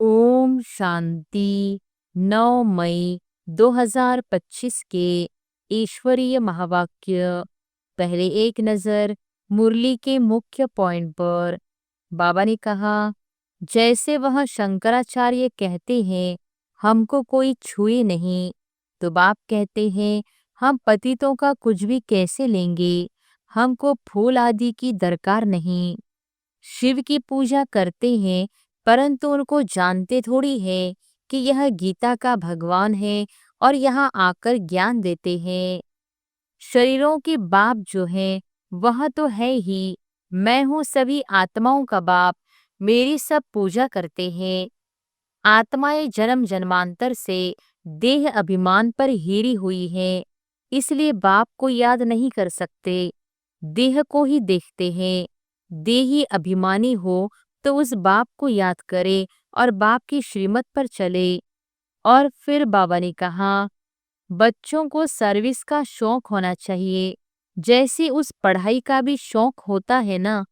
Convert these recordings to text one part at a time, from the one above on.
ओम शांति। 9 मई 2025 के ईश्वरीय महावाक्य। पहले एक नज़र मुरली के मुख्य पॉइंट पर। बाबा ने कहा, जैसे वह शंकराचार्य कहते हैं हमको कोई छुए नहीं, तो बाप कहते हैं हम पतितों का कुछ भी कैसे लेंगे, हमको फूल आदि की दरकार नहीं। शिव की पूजा करते हैं परंतु उनको जानते थोड़ी है कि यह गीता का भगवान है और यहाँ आकर ज्ञान देते हैं। शरीरों के बाप जो है वह तो है ही, मैं हूँ सभी आत्माओं का बाप, मेरी सब पूजा करते हैं। आत्माएं जन्म जन्मांतर से देह अभिमान पर हीरी हुई है, इसलिए बाप को याद नहीं कर सकते, देह को ही देखते हैं। देही अभिमानी हो तो उस बाप को याद करे और बाप की श्रीमत पर चले। और फिर बाबा ने कहा, बच्चों को सर्विस का शौक होना चाहिए, जैसे उस पढ़ाई का भी शौक होता है ना।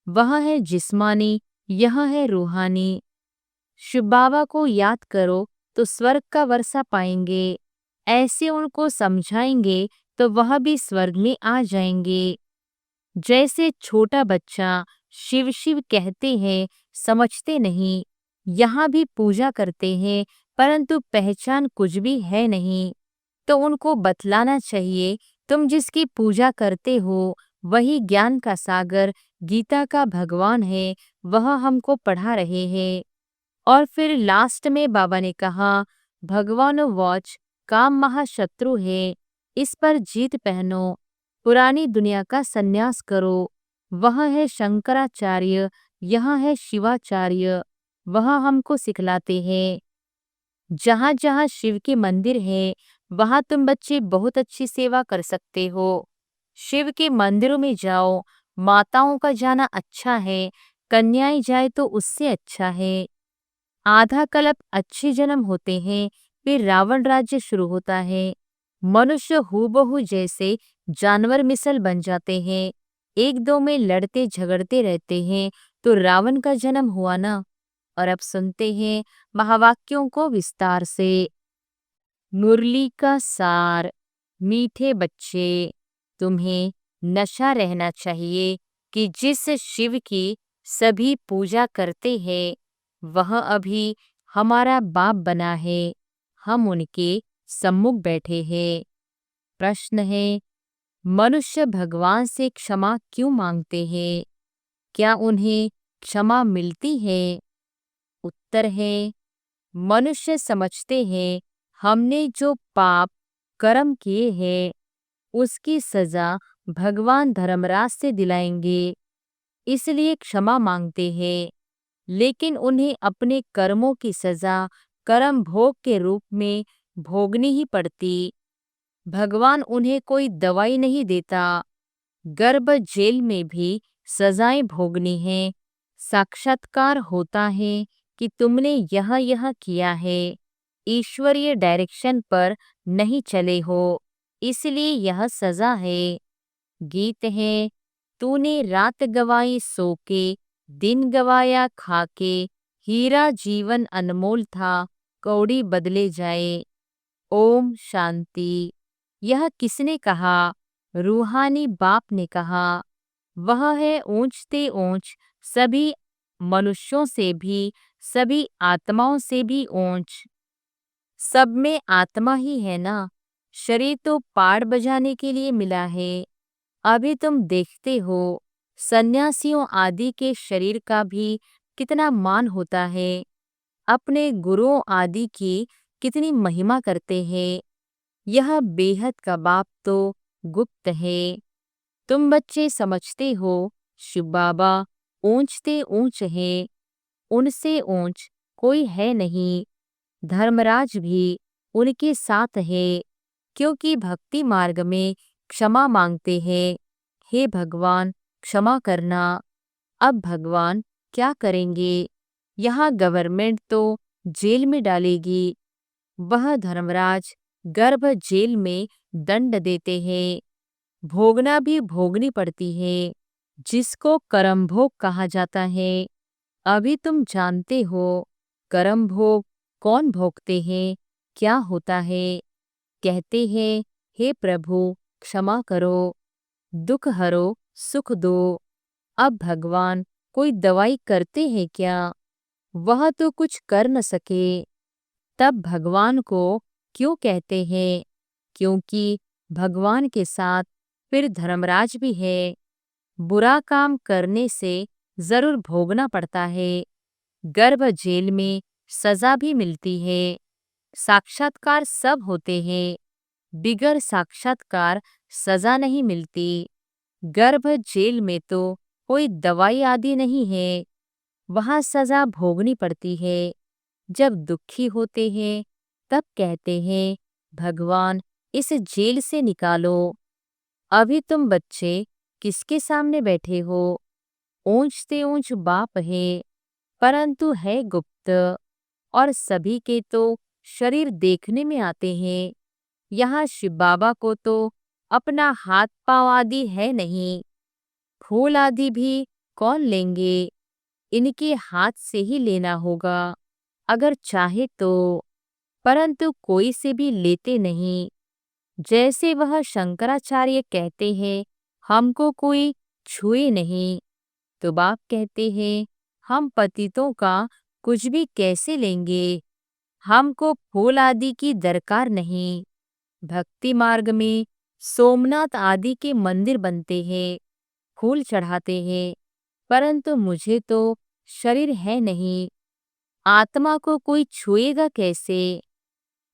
वह है जिस्मानी, यह है रूहानी। शिव बाबा को याद करो तो स्वर्ग का वर्षा पाएंगे, ऐसे उनको समझाएंगे तो वह भी स्वर्ग में आ जाएंगे। जैसे छोटा बच्चा शिव शिव कहते हैं, समझते नहीं, यहाँ भी पूजा करते हैं परंतु पहचान कुछ भी है नहीं, तो उनको बतलाना चाहिए तुम जिसकी पूजा करते हो वही ज्ञान का सागर गीता का भगवान है, वह हमको पढ़ा रहे हैं। और फिर लास्ट में बाबा ने कहा, भगवान वॉच काम महाशत्रु है, इस पर जीत पहनो, पुरानी दुनिया का सन्यास करो। वह है शंकराचार्य, यहाँ है शिवाचार्य, वह हमको सिखलाते हैं। जहाँ जहाँ शिव के मंदिर है वहाँ तुम बच्चे बहुत अच्छी सेवा कर सकते हो। शिव के मंदिरों में जाओ, माताओं का जाना अच्छा है, कन्याएं जाए तो उससे अच्छा है। आधा कल्प अच्छे जन्म होते हैं, फिर रावण राज्य शुरू होता है। मनुष्य हूबहू जैसे जानवर मिसल बन जाते हैं, एक दो में लड़ते झगड़ते रहते हैं, तो रावण का जन्म हुआ ना। और अब सुनते हैं महावाक्यों को विस्तार से। मुरली का सार। मीठे बच्चे, तुम्हें नशा रहना चाहिए कि जिस शिव की सभी पूजा करते हैं वह अभी हमारा बाप बना है, हम उनके सम्मुख बैठे हैं। प्रश्न है, मनुष्य भगवान से क्षमा क्यों मांगते हैं, क्या उन्हें क्षमा मिलती है? उत्तर है, मनुष्य समझते हैं हमने जो पाप कर्म किए हैं उसकी सजा भगवान धर्मराज से दिलाएंगे, इसलिए क्षमा मांगते हैं। लेकिन उन्हें अपने कर्मों की सजा कर्म भोग के रूप में भोगनी ही पड़ती। भगवान उन्हें कोई दवाई नहीं देता। गर्भ जेल में भी सजाएं भोगनी है। साक्षात्कार होता है कि तुमने यह किया है, ईश्वरीय डायरेक्शन पर नहीं चले हो, इसलिए यह सजा है। गीत है, तूने रात गवाई सो के, दिन गवाया खा के, हीरा जीवन अनमोल था, कौड़ी बदले जाए। ओम शांति। यह किसने कहा? रूहानी बाप ने कहा। वह है ऊंचते ऊंच, सभी मनुष्यों से भी, सभी आत्माओं से भी ऊंच। सब में आत्मा ही है ना। शरीर तो पाड़ बजाने के लिए मिला है। अभी तुम देखते हो सन्यासियों आदि के शरीर का भी कितना मान होता है, अपने गुरुओं आदि की कितनी महिमा करते हैं। यह बेहद का बाप तो गुप्त है। तुम बच्चे समझते हो शिव बाबा ऊंचते ऊंच है, उनसे ऊंच कोई है नहीं। धर्मराज भी उनके साथ है, क्योंकि भक्ति मार्ग में क्षमा मांगते हैं। हे भगवान क्षमा करना। अब भगवान क्या करेंगे? यहाँ गवर्नमेंट तो जेल में डालेगी। वह धर्मराज गर्भ जेल में दंड देते हैं, भोगना भी भोगनी पड़ती है, जिसको कर्म भोग कहा जाता है। अभी तुम जानते हो कर्म भोग कौन भोगते हैं, क्या होता है? कहते हैं, हे प्रभु क्षमा करो, दुख हरो, सुख दो। अब भगवान कोई दवाई करते हैं क्या? वह तो कुछ कर न सके। तब भगवान को क्यों कहते हैं? क्योंकि भगवान के साथ फिर धर्मराज भी है। बुरा काम करने से जरूर भोगना पड़ता है। गर्भ जेल में सजा भी मिलती है। साक्षात्कार सब होते हैं, बिगर साक्षात्कार सजा नहीं मिलती। गर्भ जेल में तो कोई दवाई आदि नहीं है, वहां सजा भोगनी पड़ती है। जब दुखी होते हैं तब कहते हैं, भगवान इस जेल से निकालो। अभी तुम बच्चे किसके सामने बैठे हो? ऊंच से ऊंच बाप है, परंतु है गुप्त। और सभी के तो शरीर देखने में आते हैं। यहाँ शिव बाबा को तो अपना हाथ पांव आदि है नहीं। फूल आदि भी कौन लेंगे? इनके हाथ से ही लेना होगा अगर चाहे तो, परंतु कोई से भी लेते नहीं। जैसे वह शंकराचार्य कहते हैं, हमको कोई छुए नहीं, तो बाप कहते हैं, हम पतितों का कुछ भी कैसे लेंगे? हमको फूल आदि की दरकार नहीं। भक्ति मार्ग में सोमनाथ आदि के मंदिर बनते हैं, फूल चढ़ाते हैं, परंतु मुझे तो शरीर है नहीं, आत्मा को कोई छुएगा कैसे?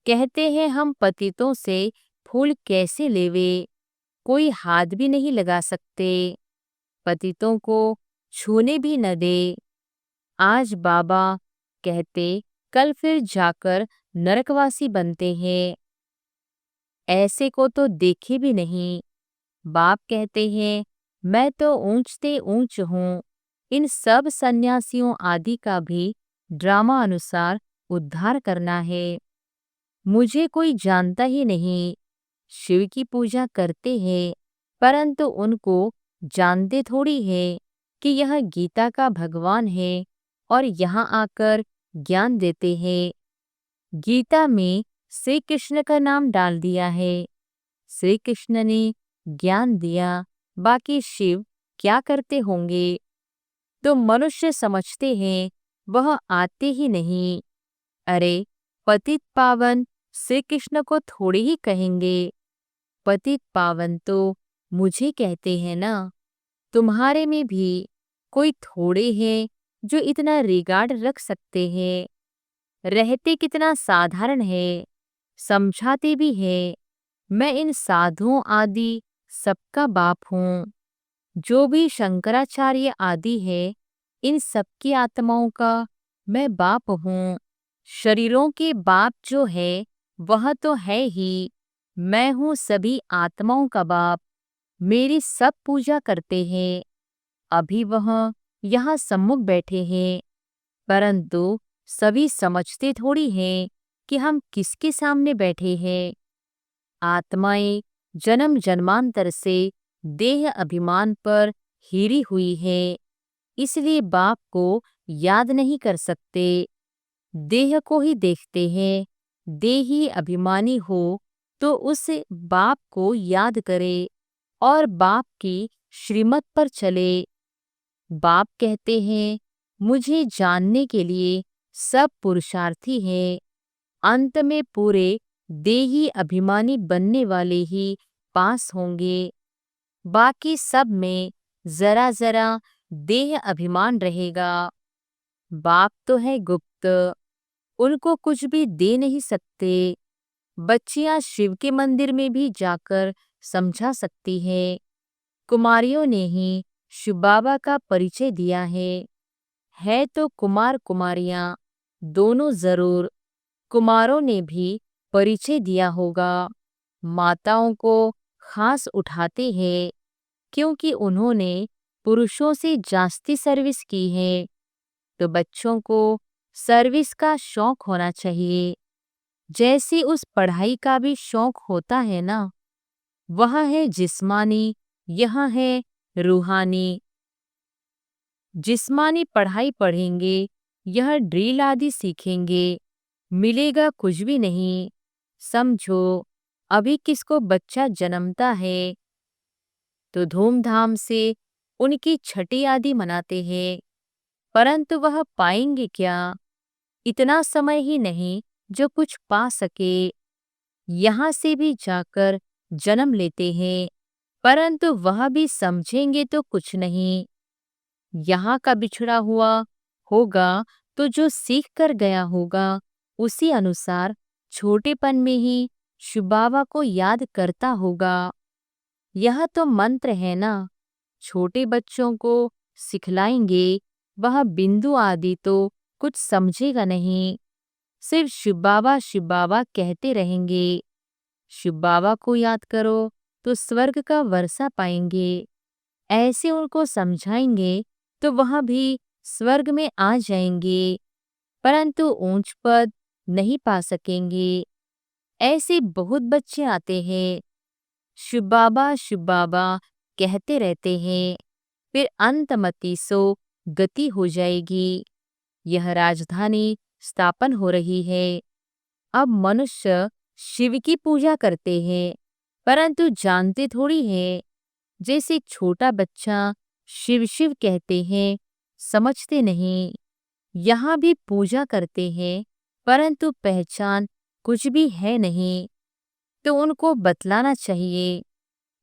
कहते हैं, हम पतितों से फूल कैसे लेवे? कोई हाथ भी नहीं लगा सकते, पतितों को छूने भी न दे। आज बाबा कहते, कल फिर जाकर नरकवासी बनते हैं। ऐसे को तो देखे भी नहीं। बाप कहते हैं, मैं तो ऊंच से ऊंच हूँ। इन सब सन्यासियों आदि का भी ड्रामा अनुसार उद्धार करना है। मुझे कोई जानता ही नहीं। शिव की पूजा करते हैं, परंतु उनको जानते थोड़ी है कि यह गीता का भगवान है और यहाँ आकर ज्ञान देते हैं। गीता में श्री कृष्ण का नाम डाल दिया है। श्री कृष्ण ने ज्ञान दिया, बाकी शिव क्या करते होंगे? तो मनुष्य समझते हैं वह आते ही नहीं। अरे, पतित पावन श्री कृष्ण को थोड़ी ही कहेंगे। पतित पावन तो मुझे कहते हैं ना। तुम्हारे में भी कोई थोड़े हैं जो इतना रिगार्ड रख सकते हैं। रहते कितना साधारण है, समझाते भी है। मैं इन साधुओं आदि सबका बाप हूँ। जो भी शंकराचार्य आदि है, इन सबकी आत्माओं का मैं बाप हूँ। शरीरों के बाप जो है वह तो है ही, मैं हूँ सभी आत्माओं का बाप। मेरी सब पूजा करते हैं। अभी वह यहाँ सम्मुख बैठे हैं, परंतु सभी समझते थोड़ी हैं कि हम किसके सामने बैठे हैं। आत्माएं जन्म जन्मांतर से देह अभिमान पर हिरी हुई है, इसलिए बाप को याद नहीं कर सकते। देह को ही देखते हैं। देही अभिमानी हो तो उस बाप को याद करे और बाप की श्रीमत पर चले। बाप कहते हैं, मुझे जानने के लिए सब पुरुषार्थी हैं। अंत में पूरे देही अभिमानी बनने वाले ही पास होंगे। बाकी सब में जरा जरा देह अभिमान रहेगा। बाप तो है गुप्त, उनको कुछ भी दे नहीं सकते। बच्चियां शिव के मंदिर में भी जाकर समझा सकती हैं। कुमारियों ने ही शिव बाबा का परिचय दिया है तो कुमार कुमारियां दोनों जरूर। कुमारों ने भी परिचय दिया होगा। माताओं को खास उठाते हैं क्योंकि उन्होंने पुरुषों से जास्ती सर्विस की है। तो बच्चों को सर्विस का शौक होना चाहिए, जैसे उस पढ़ाई का भी शौक होता है ना। वह है जिस्मानी, यह है रूहानी। जिस्मानी पढ़ाई पढ़ेंगे यह ड्रिल आदि सीखेंगे, मिलेगा कुछ भी नहीं। समझो, अभी किसको बच्चा जन्मता है तो धूमधाम से उनकी छठी आदि मनाते हैं, परंतु वह पाएंगे क्या? इतना समय ही नहीं जो कुछ पा सके। यहाँ से भी जाकर जन्म लेते हैं, परंतु वह भी समझेंगे तो कुछ नहीं। यहाँ का बिछड़ा हुआ होगा तो जो सीख कर गया होगा उसी अनुसार छोटेपन में ही शिव बाबा को याद करता होगा। यह तो मंत्र है ना, छोटे बच्चों को सिखलाएंगे, वह बिंदु आदि तो कुछ समझेगा नहीं, सिर्फ शिव बाबा कहते रहेंगे। शिव बाबा को याद करो तो स्वर्ग का वर्षा पाएंगे। ऐसे उनको समझाएंगे तो वह भी स्वर्ग में आ जाएंगे, परंतु ऊंच पद नहीं पा सकेंगे। ऐसे बहुत बच्चे आते हैं, शिव बाबा कहते रहते हैं, फिर अंतमति सो गति हो जाएगी। यह राजधानी स्थापन हो रही है। अब मनुष्य शिव की पूजा करते हैं, परंतु जानते थोड़ी है। जैसे छोटा बच्चा शिव शिव कहते हैं, समझते नहीं। यहाँ भी पूजा करते हैं, परंतु पहचान कुछ भी है नहीं, तो उनको बतलाना चाहिए।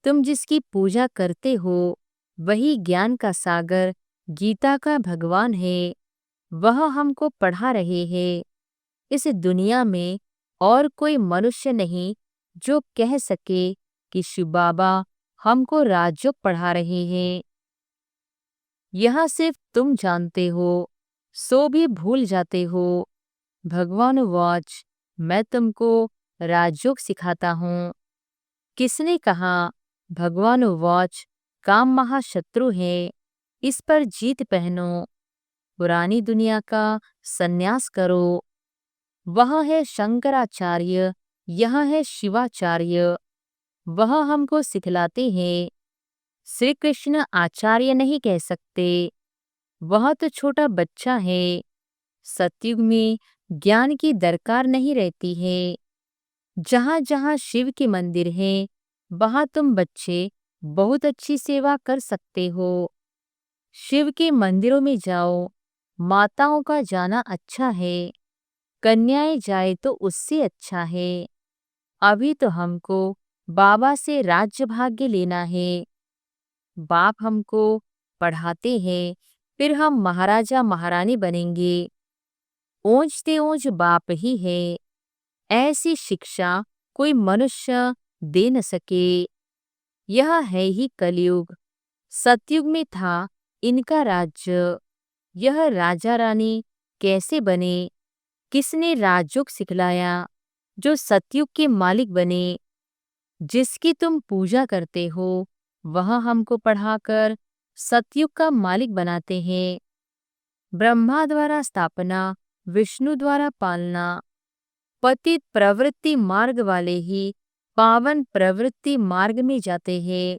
तुम जिसकी पूजा करते हो वही ज्ञान का सागर, गीता का भगवान है। वह हमको पढ़ा रहे हैं। इस दुनिया में और कोई मनुष्य नहीं जो कह सके कि शिव बाबा हमको राजयोग पढ़ा रहे हैं। यह सिर्फ तुम जानते हो, सो भी भूल जाते हो। भगवान वाच, मैं तुमको राजयोग सिखाता हूँ। किसने कहा? भगवान वाच, काम महाशत्रु है, इस पर जीत पहनो। पुरानी दुनिया का सन्यास करो। वह है शंकराचार्य, यह है शिवाचार्य। वह हमको सिखलाते हैं। श्री कृष्ण आचार्य नहीं कह सकते, वह तो छोटा बच्चा है। सतयुग में ज्ञान की दरकार नहीं रहती है। जहाँ जहाँ शिव के मंदिर हैं, वहाँ तुम बच्चे बहुत अच्छी सेवा कर सकते हो। शिव के मंदिरों में जाओ, माताओं का जाना अच्छा है, कन्याएं जाए तो उससे अच्छा है। अभी तो हमको बाबा से राज्य भाग्य लेना है। बाप हमको पढ़ाते हैं, फिर हम महाराजा महारानी बनेंगे। ओंजते ओंज बाप ही है। ऐसी शिक्षा कोई मनुष्य दे न सके। यह है ही कलयुग। सतयुग में था इनका राज्य। यह राजा रानी कैसे बने? किसने राजयोग सिखलाया जो सतयुग के मालिक बने? जिसकी तुम पूजा करते हो वह हमको पढ़ाकर सतयुग का मालिक बनाते हैं। ब्रह्मा द्वारा स्थापना, विष्णु द्वारा पालना। पतित प्रवृत्ति मार्ग वाले ही पावन प्रवृत्ति मार्ग में जाते हैं।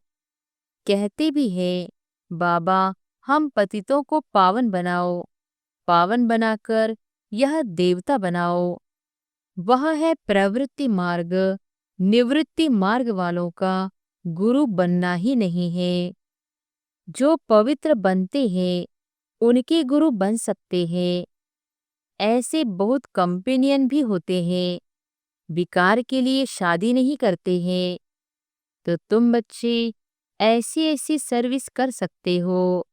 कहते भी हैं, बाबा हम पतितों को पावन बनाओ, पावन बनाकर यह देवता बनाओ। वह है प्रवृत्ति मार्ग। निवृत्ति मार्ग वालों का गुरु बनना ही नहीं है। जो पवित्र बनते हैं उनके गुरु बन सकते हैं। ऐसे बहुत कंपेनियन भी होते हैं, विकार के लिए शादी नहीं करते हैं। तो तुम बच्चे ऐसी ऐसी सर्विस कर सकते हो।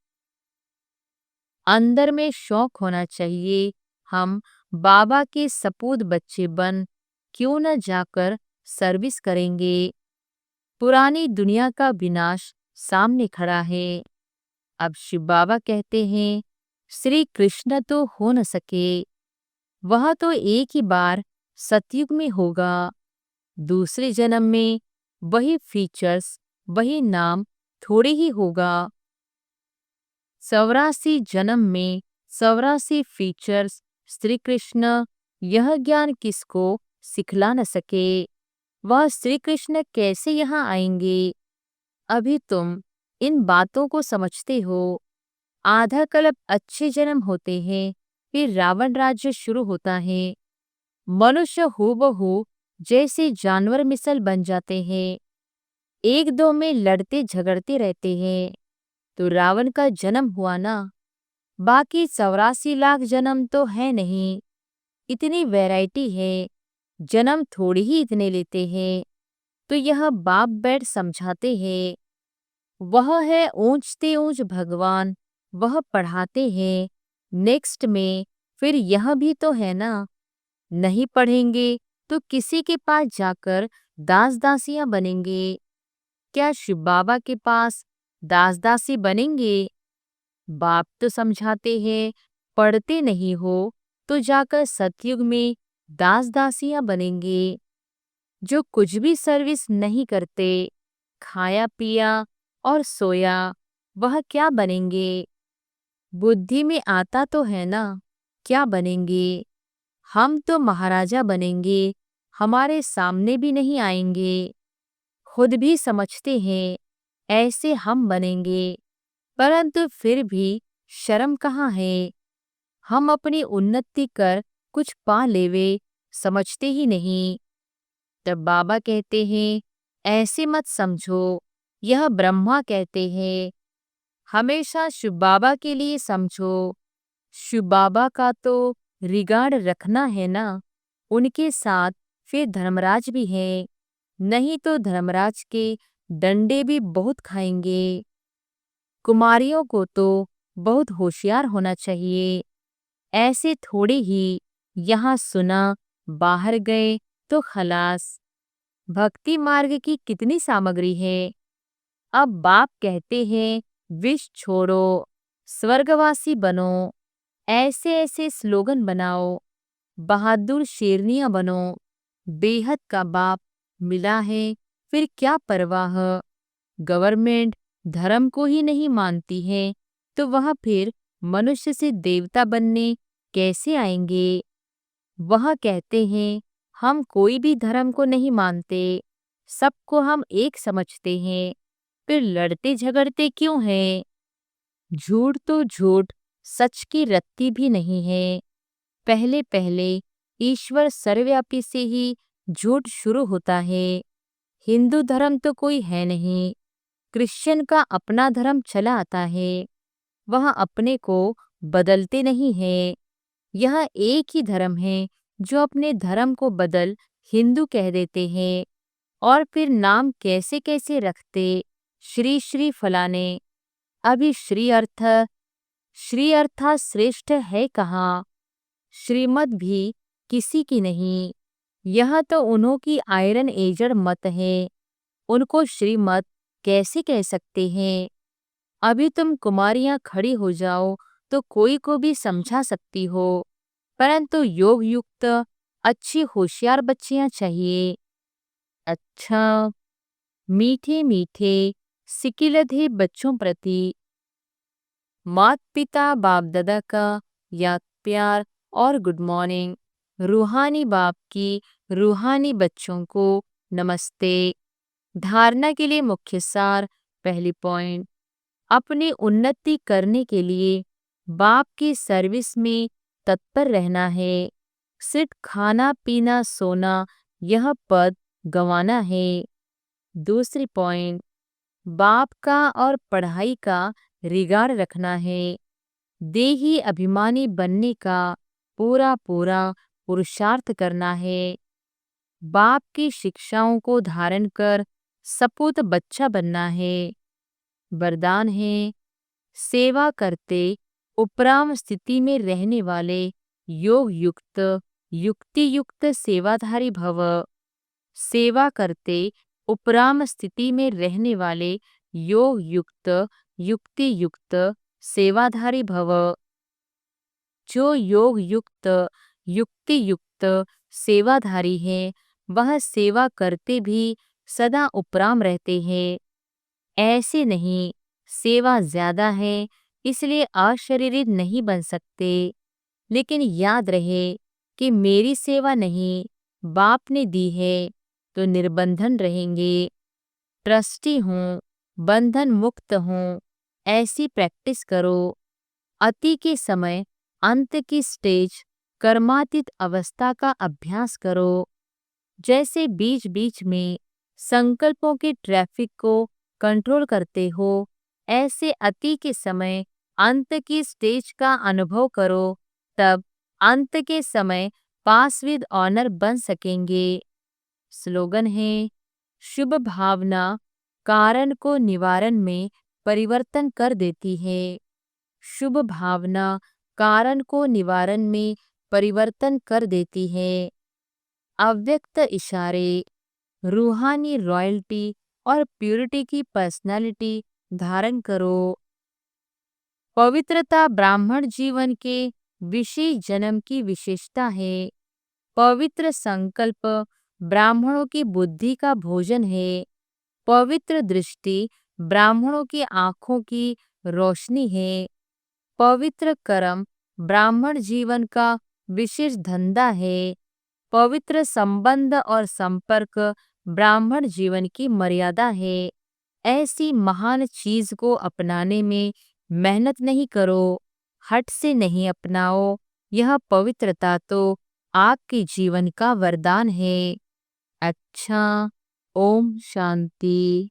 अंदर में शौक होना चाहिए, हम बाबा के सपूत बच्चे बन क्यों न जाकर सर्विस करेंगे। पुरानी दुनिया का विनाश सामने खड़ा है। अब शिव बाबा कहते हैं, श्री कृष्ण तो हो न सके, वह तो एक ही बार सतयुग में होगा। दूसरे जन्म में वही फीचर्स, वही नाम थोड़े ही होगा। 84 जन्म में 84 फीचर्स श्री कृष्ण, यह ज्ञान किसको सिखला न सके। वह श्री कृष्ण कैसे यहाँ आएंगे? अभी तुम इन बातों को समझते हो। आधा कल्प अच्छे जन्म होते हैं, फिर रावण राज्य शुरू होता है। मनुष्य हूबहू जैसे जानवर मिसल बन जाते हैं, एक दो में लड़ते झगड़ते रहते हैं। तो रावण का जन्म हुआ ना, बाकी 84 लाख जन्म तो है नहीं। इतनी वैरायटी है, जन्म थोड़ी ही इतने लेते हैं। तो यह बाप बैठ समझाते हैं। वह है ऊंचते ऊंच भगवान, वह पढ़ाते हैं। नेक्स्ट में फिर यह भी तो है ना, नहीं पढ़ेंगे तो किसी के पास जाकर दास दासियां बनेंगे। क्या शिव बाबा के पास दास दासी बनेंगे? बाप तो समझाते हैं, पढ़ते नहीं हो तो जाकर सतयुग में दास दासियां बनेंगे। जो कुछ भी सर्विस नहीं करते, खाया पिया और सोया, वह क्या बनेंगे? बुद्धि में आता तो है ना, क्या बनेंगे? हम तो महाराजा बनेंगे, हमारे सामने भी नहीं आएंगे। खुद भी समझते हैं ऐसे हम बनेंगे, परंतु फिर भी शर्म कहाँ है। हम अपनी उन्नति कर कुछ पा लेवे, समझते ही नहीं। तब बाबा कहते हैं, ऐसे मत समझो, यह ब्रह्मा कहते हैं। हमेशा शिव बाबा के लिए समझो। शिव बाबा का तो रिगार्ड रखना है ना, उनके साथ फिर धर्मराज भी है, नहीं तो धर्मराज के डंडे भी बहुत खाएंगे। कुमारियों को तो बहुत होशियार होना चाहिए, ऐसे थोड़े ही यहाँ सुना, बाहर गए तो खलास। भक्ति मार्ग की कितनी सामग्री है। अब बाप कहते हैं, विष छोड़ो, स्वर्गवासी बनो। ऐसे ऐसे स्लोगन बनाओ, बहादुर शेरनियां बनो। बेहद का बाप मिला है, फिर क्या परवाह। गवर्नमेंट धर्म को ही नहीं मानती है, तो वह फिर मनुष्य से देवता बनने कैसे आएंगे। वह कहते हैं, हम कोई भी धर्म को नहीं मानते, सबको हम एक समझते हैं, फिर लड़ते झगड़ते क्यों हैं। झूठ तो झूठ, सच की रत्ती भी नहीं है। पहले पहले ईश्वर सर्वव्यापी से ही झूठ शुरू होता है। हिंदू धर्म तो कोई है नहीं, क्रिश्चियन का अपना धर्म चला आता है, वह अपने को बदलते नहीं है। यह एक ही धर्म है जो अपने धर्म को बदल हिंदू कह देते हैं, और फिर नाम कैसे कैसे रखते, श्री श्री फलाने। अभी श्री अर्था श्रेष्ठ है कहाँ, श्रीमत भी किसी की नहीं। यह तो उन्हों की आयरन एजड मत है, उनको श्रीमत कैसे कह सकते हैं। अभी तुम कुमारियां खड़ी हो जाओ तो कोई को भी समझा सकती हो, परंतु योग युक्त अच्छी होशियार बच्चियां चाहिए। अच्छा, मीठे मीठे सिकिलधे बच्चों प्रति माता पिता बाप दादा का याद प्यार और गुड मॉर्निंग। रूहानी बाप की रूहानी बच्चों को नमस्ते। धारणा के लिए मुख्य सार, पहली पॉइंट, अपनी उन्नति करने के लिए बाप की सर्विस में तत्पर रहना है। सिर्फ खाना पीना सोना यह पद गंवाना है। दूसरी पॉइंट, बाप का और पढ़ाई का रिगार्ड रखना है। देही अभिमानी बनने का पूरा पूरा पुरुषार्थ करना है। बाप की शिक्षाओं को धारण कर सपूत बच्चा बनना है। वरदान है, सेवा करते उपराम स्थिति में रहने वाले योग युक्त युक्ति युक्त सेवाधारी भव। सेवा करते उपराम स्थिति में रहने वाले योग युक्त युक्ति युक्त सेवाधारी भव। जो योग युक्त युक्ति युक्त सेवाधारी है, वह सेवा करते भी सदा उपराम रहते हैं। ऐसे नहीं, सेवा ज्यादा है इसलिए अशरीरित नहीं बन सकते। लेकिन याद रहे कि मेरी सेवा नहीं, बाप ने दी है, तो निर्बंधन रहेंगे। ट्रस्टी हूँ, बंधन मुक्त हूँ, ऐसी प्रैक्टिस करो। अति के समय अंत की स्टेज कर्मातीत अवस्था का अभ्यास करो। जैसे बीच बीच में संकल्पों के ट्रैफिक को कंट्रोल करते हो, ऐसे अति के समय अंत की स्टेज का अनुभव करो। तब अंत के समय पास विद ऑनर बन सकेंगे। स्लोगन है, शुभ भावना कारण को निवारण में परिवर्तन कर देती है। शुभ भावना कारण को निवारण में परिवर्तन कर देती है। अव्यक्त इशारे, रूहानी रॉयल्टी और प्यूरिटी की पर्सनालिटी धारण करो। पवित्रता ब्राह्मण जीवन के विशेष जन्म की विशेषता है। पवित्र संकल्प ब्राह्मणों की बुद्धि का भोजन है। पवित्र दृष्टि ब्राह्मणों की आंखों की रोशनी है। पवित्र कर्म ब्राह्मण जीवन का विशेष धंधा है। पवित्र संबंध और संपर्क ब्राह्मण जीवन की मर्यादा है। ऐसी महान चीज को अपनाने में मेहनत नहीं करो, हठ से नहीं अपनाओ। यह पवित्रता तो आपके जीवन का वरदान है। अच्छा, ओम शांति।